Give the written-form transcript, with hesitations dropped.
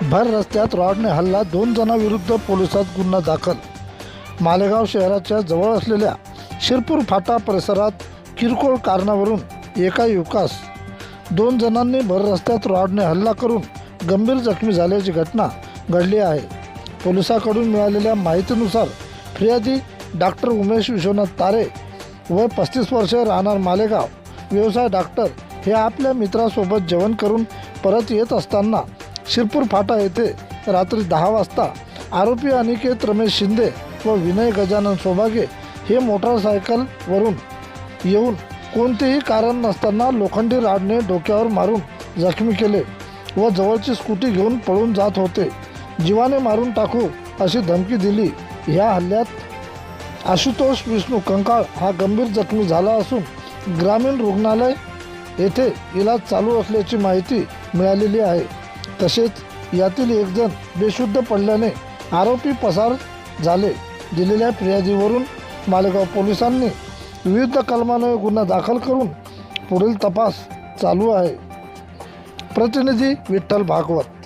भर रस्त्यात रॉडने हल्ला, 2 जणांविरुद्ध पोलिसात गुन्हा दाखल। मालेगाव शहराच्या जवळ असलेल्या शिरपूर फाटा परिसरात किरकोळ कारणावरून एका युवकास 2 जणांनी भर रस्त्यात रॉडने हल्ला करून गंभीर जखमी झाल्याची घटना घडली आहे। पोलिसांकडून मिळालेल्या माहितीनुसार फिर्यादी डॉक्टर उमेश विश्वनाथ तारे वय 35 वर्षे, राहणार मालेगाव, व्यवसाय डॉक्टर, हे आपल्या मित्रासोबत जेवण करून परत येत असताना शिरपूर फाटा येथे रात्री 10 वाजता आरोपी अनिकेत रमेश शिंदे व विनय गजानन सोभागे हे मोटारसायकलवरून येऊन कोणतेही कारण नसताना लोखंडी रॉडने डोक्यावर मारून जखमी केले व जवळची स्कूटी घेऊन पळून जात होते। जीवाने मारून टाकू अशी धमकी दिली। या हल्ल्यात आशुतोष विष्णू कंकाळ हा गंभीर जखमी झाला असून ग्रामीण रुग्णालय येथे इलाज चालू असल्याची माहिती मिळालेली आहे। तसेच यातील एक जण बेशुद्ध पडल्याने आरोपी पसार झाले। दिलेल्या फिर्यादीवरून मालेगाव पोलिसांनी विविध कलमान्वये गुन्हा दाखल करून पुढील तपास चालू आहे। प्रतिनिधी विठ्ठल भागवत।